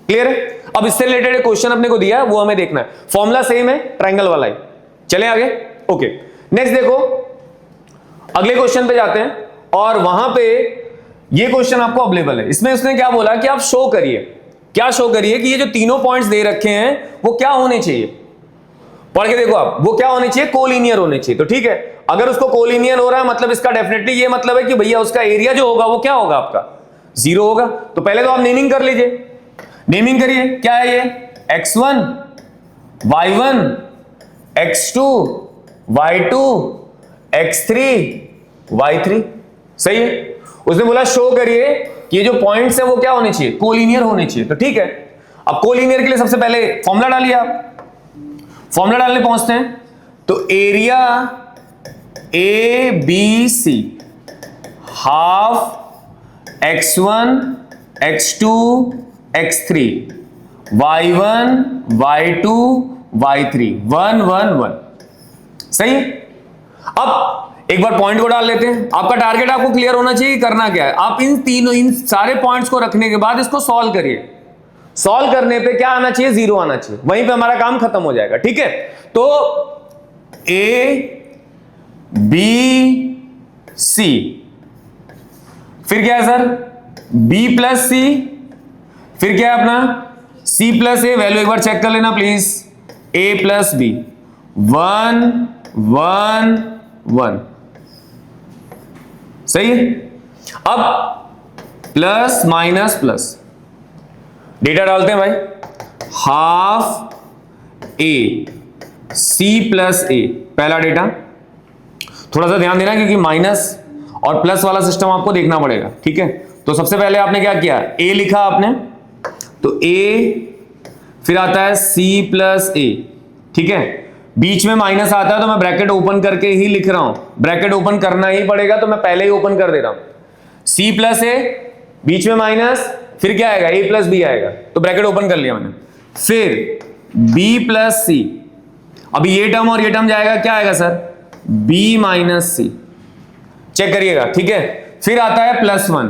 A: क्लियर है। अब इससे रिलेटेड एक क्वेश्चन अपने को दिया है, वो हमें देखना है। फॉर्मूला सेम है, ट्रायंगल वाला ही। चले आगे, ओके। नेक्स्ट देखो, अगले क्वेश्चन पे जाते हैं और वहां पे ये क्वेश्चन आपको अवेलेबल है। इसमें उसने क्या बोला कि आप शो करिए, क्या शो करिए कि ये जो तीनों पॉइंट्स दे रखे हैं वो क्या होने चाहिए। पढ़ के देखो आप, वो क्या होने चाहिए, कोलिनियर होने चाहिए। तो ठीक है, अगर उसको कोलिनियर हो रहा है मतलब इसका डेफिनेटली ये मतलब है कि भैया उसका एरिया जो होगा वो क्या होगा, आपका 0 होगा। तो पहले तो आप नेमिंग कर लीजिए, नेमिंग करिए। क्या है ये, x1 y1 x2 y2 x3 y3, सही है। उसने बोला शो करिए कि ये जो पॉइंट्स है वो क्या होने चाहिए, कोलिनियर होने चाहिए। तो ठीक है, अब कोलिनियर के लिए सबसे पहले फॉर्मूला डालिए आप। फॉर्मूला डालने पहुंचते हैं तो area A B C half x1 x2 x3 y1 y2 y3 1 1 1, सही है। अब एक बार पॉइंट को डाल लेते हैं। आपका टारगेट आपको क्लियर होना चाहिए, करना क्या है, आप इन सारे पॉइंट्स को रखने के बाद इसको सॉल्व करिए। सॉल्व करने पे क्या आना चाहिए, 0 आना चाहिए, वहीं पे हमारा काम खत्म हो जाएगा। ठीक है, तो ए बी सी, फिर क्या है सर, बी प्लस सी, फिर क्या है अपना सी प्लस ए। वैल्यू एक बार चेक कर लेना प्लीज, ए प्लस बी 1 1 1, सही है। अब प्लस माइनस प्लस डेटा डालते हैं भाई, हाफ ए सी प्लस ए, पहला डेटा। थोड़ा सा ध्यान देना क्योंकि माइनस और प्लस वाला सिस्टम आपको देखना पड़ेगा। ठीक है, तो सबसे पहले आपने क्या किया, ए लिखा आपने, तो ए, फिर आता है सी प्लस ए। ठीक है, बीच में माइनस आता है तो मैं ब्रैकेट ओपन करके ही लिख रहा हूं, ब्रैकेट ओपन करना ही पड़ेगा तो मैं पहले ही ओपन कर दे रहा हूं। सी प्लस ए, बीच में माइनस, फिर क्या आएगा, ए प्लस बी आएगा, तो ब्रैकेट ओपन कर लिया मैंने। फिर बी प्लस सी, अभी ये टर्म और ये टर्म जाएगा, क्या आएगा सर, बी माइनस सी, चेक करिएगा। ठीक है, फिर आता है प्लस 1,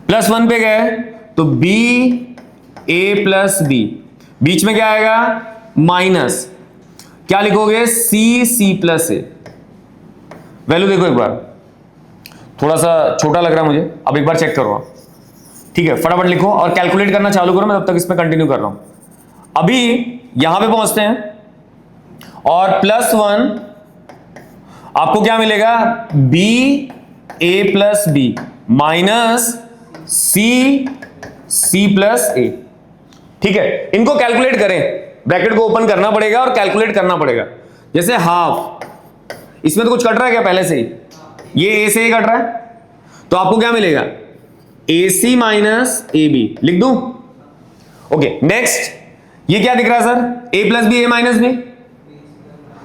A: प्लस 1 पे गए तो बी ए प्लस बी, बीच में क्या आएगा माइनस, क्या लिखोगे, सी सी प्लस ए। वैल्यू देखो एक बार, थोड़ा सा छोटा लग रहा है मुझे, अब एक बार चेक करो आप। ठीक है, फटाफट लिखो और कैलकुलेट करना चालू करो, मैं तब तक इसमें कंटिन्यू कर रहा हूं। अभी यहां पे पहुंचते हैं और प्लस 1 आपको क्या मिलेगा, बी ए plus B minus C C plus ए। ठीक है, इनको कैलकुलेट करें ब्रैकेट को ओपन करना पड़ेगा और कैलकुलेट करना पड़ेगा। जैसे हाफ, इसमें तो कुछ कट रहा है क्या पहले से ही, ये ए से ही कट रहा है, तो आपको क्या मिलेगा, ए सी माइनस ए बी लिख दूं। ओके नेक्स्ट, ये क्या दिख रहा है सर, ए प्लस बी ए माइनस बी,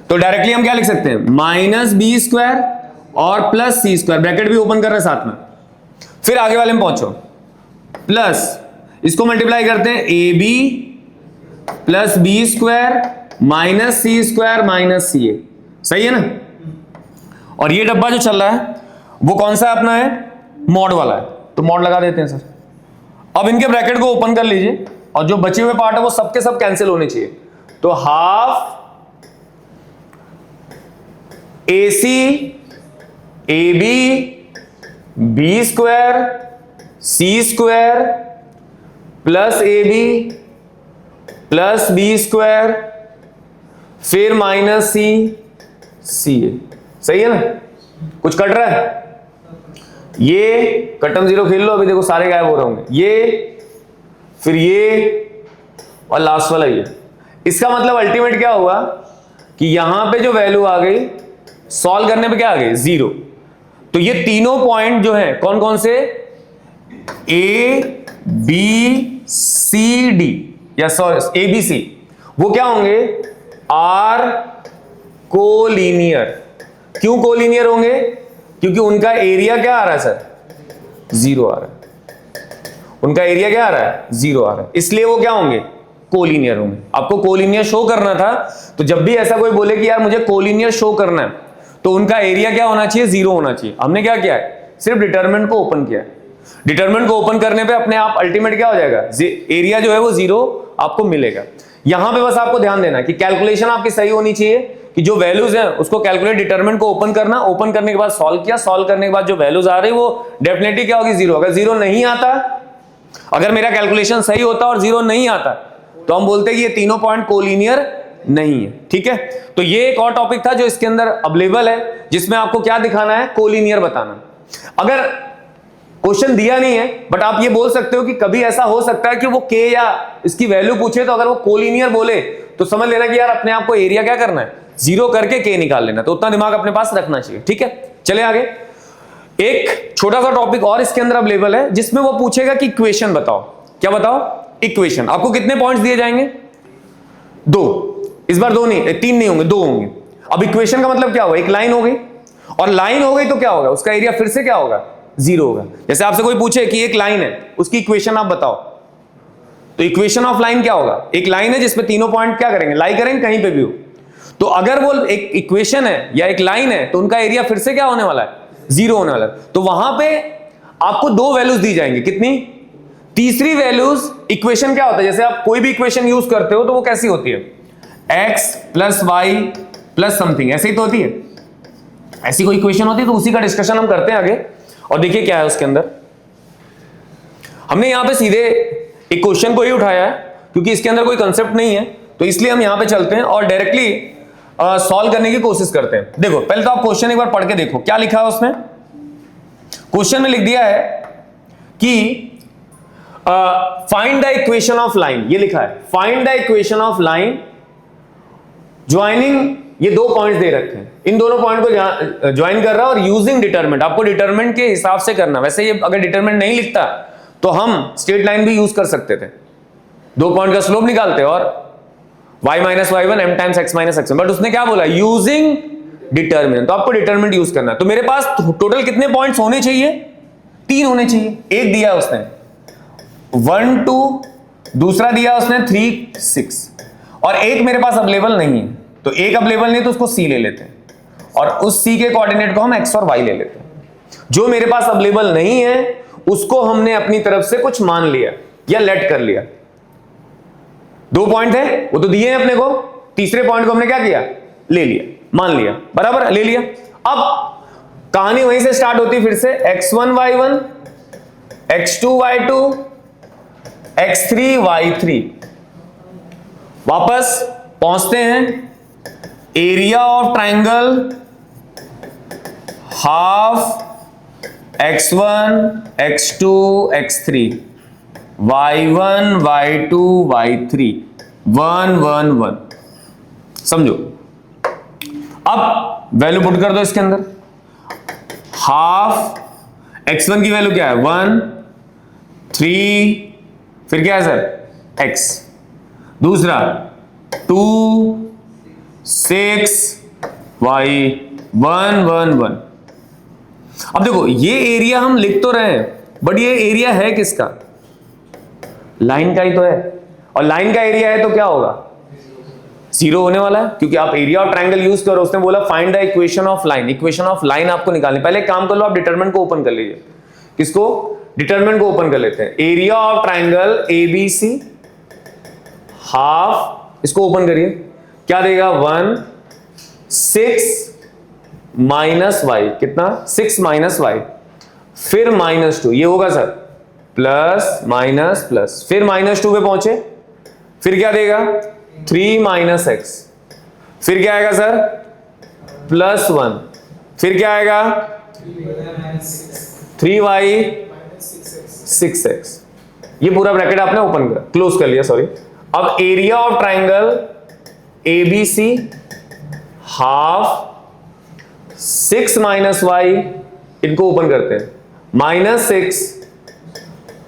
A: तो डायरेक्टली हम क्या लिख सकते हैं, माइनस बी स्क्वायर और प्लस सी स्क्वायर, ब्रैकेट भी ओपन कर रहे हैं साथ में। फिर आगे वाले में पहुंचो, प्लस इसको मल्टीप्लाई करते हैं, A B plus B square minus C square minus C A, सही है ना। और ये डब्बा जो चल रहा है वो कौन सा अपना है, मॉड वाला है, तो मॉड लगा देते हैं सर। अब इनके ब्रैकेट को ओपन कर लीजिए और जो बचे हुए पार्ट है वो सबके सब कैंसिल होने चाहिए, तो half A C A B B square C square plus A B plus B square फिर माइनस सी सी ए, सही है ना। कुछ कट रहा है, ये कटम जीरो खेल लो, अभी देखो सारे गायब हो रहे होंगे, ये फिर ये और लास्ट वाला ये। इसका मतलब अल्टीमेट क्या हुआ कि यहां पे जो वैल्यू आ गई सॉल्व करने पे क्या आ गई, जीरो। तो ये तीनों पॉइंट जो है कौन कौन से, ए बी सी डी या सॉरी ए बी सी, वो क्या होंगे, आर कोलिनियर। क्यों कोलिनियर होंगे, क्योंकि उनका एरिया क्या आ रहा है सर, जीरो आ रहा है, उनका एरिया क्या आ रहा है, जीरो आ रहा है, इसलिए वो क्या होंगे, कोलिनियर होंगे। आपको कोलिनियर शो करना था, तो जब भी ऐसा कोई बोले कि यार मुझे कोलिनियर शो करना है, तो उनका एरिया क्या होना चाहिए, जीरो होना चाहिए। हमने क्या किया है, सिर्फ डिटरमिनेंट को ओपन किया है। डिटरमिनेंट को ओपन करने पे अपने आप अल्टीमेट क्या हो जाएगा, एरिया जो है वो जीरो आपको मिलेगा। यहां पे बस आपको ध्यान देना कि कैलकुलेशन आपकी सही होनी चाहिए, कि जो वैल्यूज हैं उसको कैलकुलेट, डिटरमिनेंट को ओपन करना, ओपन करने के बाद सॉल्व किया, सॉल्व करने के बाद जो वैल्यूज आ रही वो डेफिनेटली क्या होगी, जीरो। अगर जीरो नहीं आता, अगर मेरा कैलकुलेशन सही होता और जीरो नहीं आता, तो हम बोलते हैं कि ये तीनों पॉइंट कोलिनियर नहीं है, ठीक है। तो ये एक और टॉपिक था जो इसके अंदर अवेलेबल है, जिसमें आपको क्या दिखाना है, कोलिनियर बताना। अगर क्वेश्चन दिया नहीं है, बट आप ये बोल सकते हो कि कभी ऐसा हो सकता है कि वो के या इसकी वैल्यू पूछे, तो अगर वो कोलिनियर बोले तो समझ लेना कि यार अपने आप को एरिया क्या करना है, जीरो करके के निकाल लेना। तो उतना दिमाग अपने पास रखना चाहिए, ठीक है। चले आगे, एक छोटा सा टॉपिक और इसके अंदर अवेलेबल है, जिसमें वो पूछेगा कि इक्वेशन बताओ। क्या बताओ, इक्वेशन। आपको कितने पॉइंट्स दिए जाएंगे, दो। इस बार दो नहीं, तीन नहीं होंगे, दो होंगे। अब इक्वेशन का मतलब क्या होगा, एक लाइन हो गई, और लाइन हो गई तो क्या होगा, उसका एरिया फिर से क्या होगा, जीरो होगा। जैसे आपसे कोई पूछे कि एक लाइन है, उसकी इक्वेशन आप बताओ, तो इक्वेशन ऑफ लाइन क्या होगा, एक लाइन है जिसमें तीनों पॉइंट क्या करेंगे, लाई करेंगे कहीं पे भी हो। तो अगर वो एक इक्वेशन है या एक लाइन है, तो उनका एरिया फिर से क्या होने वाला है, जीरो होने वाला है। तो वहां पे आपको दो वैल्यूज दी जाएंगी, कितनी, तीसरी वैल्यूज। इक्वेशन क्या होता है, जैसे आप कोई भी इक्वेशन यूज करते हो तो वो कैसी होती है, x plus y plus something, ऐसे ही तो होती है। ऐसी कोई इक्वेशन होती है, तो उसी का डिस्कशन हम करते हैं आगे। और देखिए क्या है उसके अंदर, हमने यहां पे सीधे एक क्वेश्चन को ही उठाया है, क्योंकि इसके अंदर कोई कंसेप्ट नहीं है, तो इसलिए हम यहां पे चलते हैं और डायरेक्टली सॉल्व करने की कोशिश करते हैं। देखो पहले तो आप क्वेश्चन एक बार पढ़ के देखो क्या लिखा है उसमें। क्वेश्चन में लिख दिया है कि find the equation of line, ये लिखा है find the equation of line joining, ये दो पॉइंट्स दे रखे हैं, इन दोनों पॉइंट को ज्वाइन कर रहा है और यूजिंग डिटरमिनेंट। आपको डिटरमिनेंट के हिसाब से करना, वैसे ये अगर डिटरमिनेंट नहीं लिखता तो हम स्ट्रेट लाइन भी यूज कर सकते थे, दो पॉइंट का स्लोप निकालते और y minus y one m times x minus x, but उसने क्या बोला, यूजिंग डिटरमिनेंट। तो आपको डिटरमिनेंट यूज करना है। तो मेरे पास टोटल कितने पॉइंट्स होने चाहिए, तीन होने चाहिए। एक दिया उसने 1 2, दूसरा दिया उसने 3 6, और एक मेरे पास अवेलेबल नहीं है। तो एक अवेलेबल नहीं तो उसको c ले लेते हैं, और उस c के कोऑर्डिनेट को हम x और y ले लेते हैं। जो मेरे पास अवेलेबल नहीं है उसको हमने अपनी तरफ से कुछ मान लिया या लेट कर लिया। दो पॉइंट है वो तो दिए हैं अपने को, तीसरे पॉइंट को हमने क्या किया, ले लिया, मान लिया, बराबर ले लिया। अब कहानी वहीं से स्टार्ट होती फिर से, x1 y1 x2 y2 x3 y3। वापस पहुंचते हैं, area of triangle half x1 x2 x3 y1 y2 y3 1 1 1। समझो, अब वैल्यू पुट कर दो इसके अंदर। हाफ x1 की वैल्यू क्या है 1 3, फिर क्या है सर x, दूसरा 2 6 y 1 1 1। अब देखो ये एरिया हम लिख तो रहे हैं, बट ये एरिया है किसका? लाइन का ही तो है, और लाइन का एरिया है तो क्या होगा? 0 होने वाला है, क्योंकि आप एरिया ऑफ ट्रायंगल यूज करो। उसने बोला find the equation of line. Equation of line आपको निकालनी, पहले काम कर लो, आप डिटरमिनेंट को ओपन कर लीजिए। किसको? डिटरमिनेंट को ओपन कर लेते हैं। Area of triangle ABC half, इसको ओपन करिए, क्या देगा 1 6 माइनस वाई, कितना 6 माइनस वाई, फिर -2, ये होगा सर प्लस माइनस प्लस, फिर -2 पे पहुंचे, फिर क्या देगा 3 माइनस एक्स, फिर क्या आएगा सर +1, फिर क्या आएगा 3y 6x। ये पूरा ब्रैकेट आपने ओपन कर क्लोज कर लिया, सॉरी। अब area of triangle ABC half 6 minus y, इनको ओपन करते हैं, -6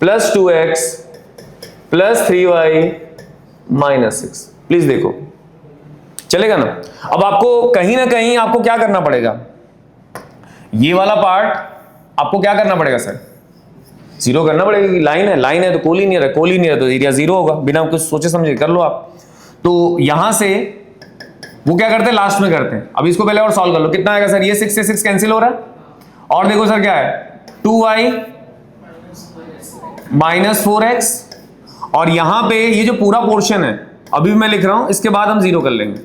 A: + 2x + 3y -6। प्लीज देखो, चलेगा ना? अब आपको कहीं ना कहीं आपको क्या करना पड़ेगा, ये वाला पार्ट आपको क्या करना पड़ेगा सर? 0 करना पड़ेगा, कि लाइन है तो कोलिनियर है, कोलिनियर है तो एरिया 0 होगा, बिना कुछ सोचे समझे कर लो आप। तो यहां से वो क्या करते हैं, लास्ट में करते हैं। अब इसको पहले और सॉल्व कर लो, कितना आएगा सर? ये 6 से 6 कैंसिल हो रहा है, और देखो सर क्या है 2y -4x, और यहां पे ये जो पूरा पोर्शन है अभी मैं लिख रहा हूं, इसके बाद हम 0 कर लेंगे,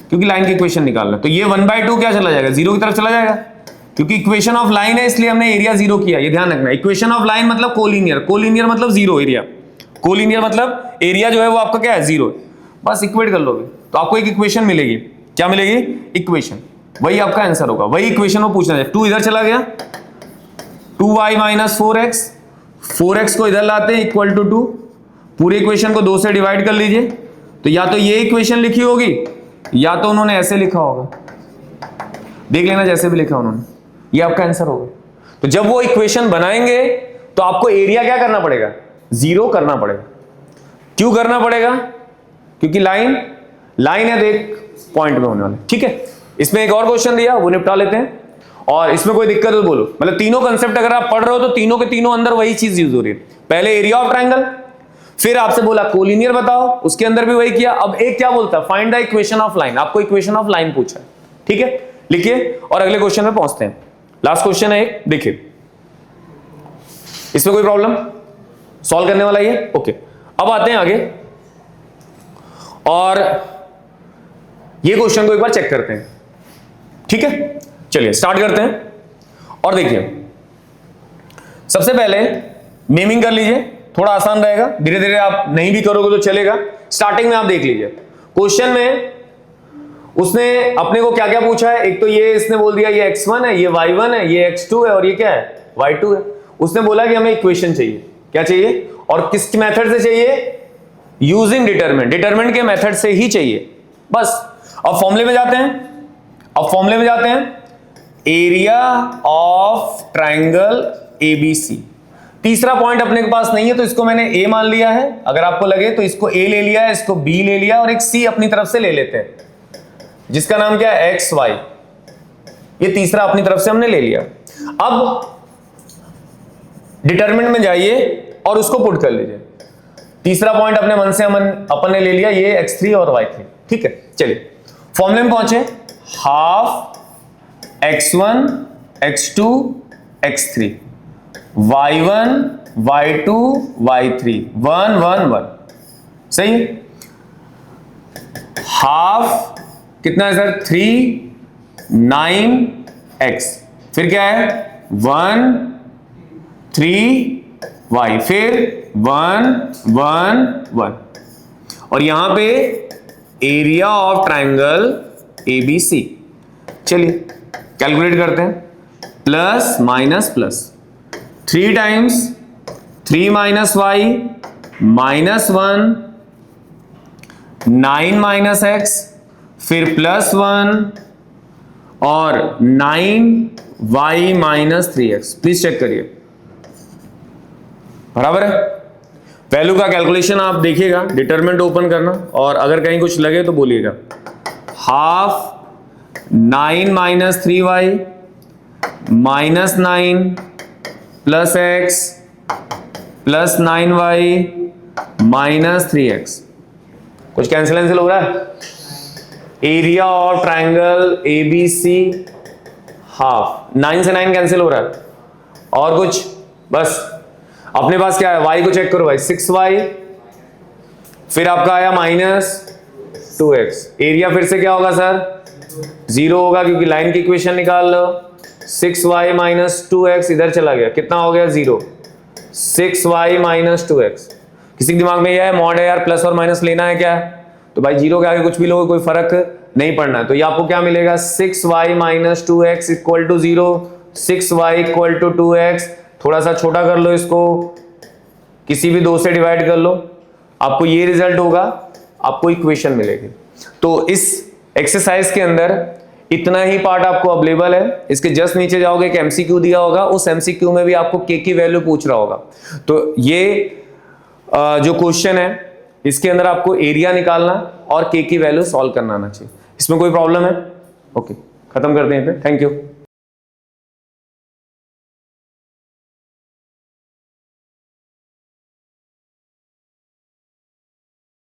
A: क्योंकि लाइन की इक्वेशन निकालना है। तो ये 1/2 क्या चला जाएगा? 0 की तरफ चला जाएगा, क्योंकि इक्वेशन ऑफ लाइन है, इसलिए हमने एरिया 0 किया। ये ध्यान रखना, इक्वेशन ऑफ लाइन मतलब कोलिनियर, कोलिनियर मतलब 0 एरिया, कोलिनियर मतलब एरिया जो है वो आपका क्या है 0। बस इक्वेट कर लोगे तो आपको एक इक्वेशन मिलेगी। क्या मिलेगी? इक्वेशन, वही आपका आंसर होगा, वही इक्वेशन वो पूछना है। 2 इधर चला गया, 2y -4x, 4x को इधर लाते हैं इक्वल टू 2, पूरी इक्वेशन को 2 से डिवाइड कर लीजिए, तो या तो ये इक्वेशन लिखी होगी या तो उन्होंने ऐसे लिखा होगा, देख लेना जैसे भी लिखा उन्होंने, ये आपका आंसर होगा। तो जब वो इक्वेशन बनाएंगे तो आपको एरिया क्या करना पड़ेगा? 0 करना पड़ेगा। क्यों करना पड़ेगा? क्योंकि लाइन है तो एक पॉइंट में होने वाला, ठीक है। इसमें एक और क्वेश्चन दिया, वो निपटा लेते हैं, और इसमें कोई दिक्कत हो तो बोलो। मतलब तीनों कंसेप्ट अगर आप पढ़ रहे हो तो तीनों के तीनों अंदर वही चीज यूज हो रही है। पहले एरिया ऑफ ट्रायंगल, फिर आपसे बोला कोलिनियर बताओ, उसके अंदर भी वही किया। अब एक क्या बोलता है, find the equation of line. आपको इक्वेशन ऑफ लाइन पूछा है, ठीक है, लिखिए और अगले क्वेश्चन में पहुंचते हैं। लास्ट क्वेश्चन है एक, देखिए इसमें कोई प्रॉब्लम सॉल्व करने वाला ये, ओके। अब आते हैं आगे और ये क्वेश्चन को एक बार चेक करते हैं, ठीक है। चलिए स्टार्ट करते हैं, और देखिए सबसे पहले नेमिंग कर लीजिए, थोड़ा आसान रहेगा, धीरे धीरे आप नहीं भी करोगे तो चलेगा। स्टार्टिंग में आप देख लीजिए क्वेश्चन में उसने अपने को क्या क्या पूछा है। एक तो ये इसने बोल दिया ये x1 है, ये y1 है, ये x2 है, और ये क्या है y2 है। उसने बोला कि हमें इक्वेशन चाहिए, क्या चाहिए, और किस मेथड से चाहिए? यूजिंग डिटरमिनेंट, डिटरमिनेंट के मेथड से ही चाहिए, बस। अब फॉर्मूले में जाते हैं, एरिया ऑफ ट्रायंगल ABC। तीसरा पॉइंट अपने के पास नहीं है तो इसको मैंने A मान लिया है, अगर आपको लगे तो इसको A ले लिया है, इसको B ले लिया, और एक C अपनी तरफ से ले लेते हैं जिसका नाम क्या है XY। ये तीसरा अपनी तरफ से हमने ले लिया। अब डिटरमिनेंट में जाइए और उसको पुट कर लीजिए। तीसरा पॉइंट अपने मन से अपन ने ले लिया, ये x3 और y3, ठीक है। चलिए फॉर्मूले में पहुंचे, half x1 x2 x3 y1 y2 y3 1 1 1, सही। हाफ कितना है सर 3 9x, फिर क्या है 1 3 y, फिर 1 1 1, और यहां पे एरिया ऑफ ट्रायंगल ABC। चलिए कैलकुलेट करते हैं, plus minus plus, 3 times 3 - y -1 9 minus x, फिर +1 और 9y minus 3x। Please check करिए, बराबर है। वैल्यू का कैलकुलेशन आप देखिएगा, डिटरमिनेंट ओपन करना, और अगर कहीं कुछ लगे तो बोलिएगा। Half 9 minus 3y minus 9 plus x plus 9y minus 3x। कुछ कैंसिल हो रहा है? Area of triangle ABC half, 9 से 9 कैंसिल हो रहा है। और कुछ? बस अपने पास क्या है, y को चेक करो भाई, 6y, फिर आपका आया -2x। एरिया फिर से क्या होगा सर? 0 होगा, क्योंकि लाइन की इक्वेशन निकाल लो। 6y माइनस 2x इधर चला गया, कितना हो गया? 0। 6y minus 2x। किसी के दिमाग में यह है मॉड है यार, प्लस और माइनस लेना है क्या? तो भाई 0 के आगे कुछ भी लोगे कोई फर्क नहीं पड़ना है। तो ये आपको क्या मिलेगा? 6y minus 2x equal to 0, 6y equal to 2x। थोड़ा सा छोटा कर लो इसको, किसी भी 2 से डिवाइड कर लो, आपको ये रिजल्ट होगा, आपको इक्वेशन मिलेगी। तो इस एक्सरसाइज के अंदर इतना ही पार्ट आपको अवेलेबल है। इसके जस्ट नीचे जाओगे, एक एमसीक्यू दिया होगा, उस एमसीक्यू में भी आपको के की वैल्यू पूछ रहा होगा। तो ये जो क्वेश्चन है, इसके अंदर आपको एरिया निकालना और के की वैल्यू सॉल्व करना आना चाहिए। इसमें कोई प्रॉब्लम है? ओके, खत्म करते हैं फिर। Thank you.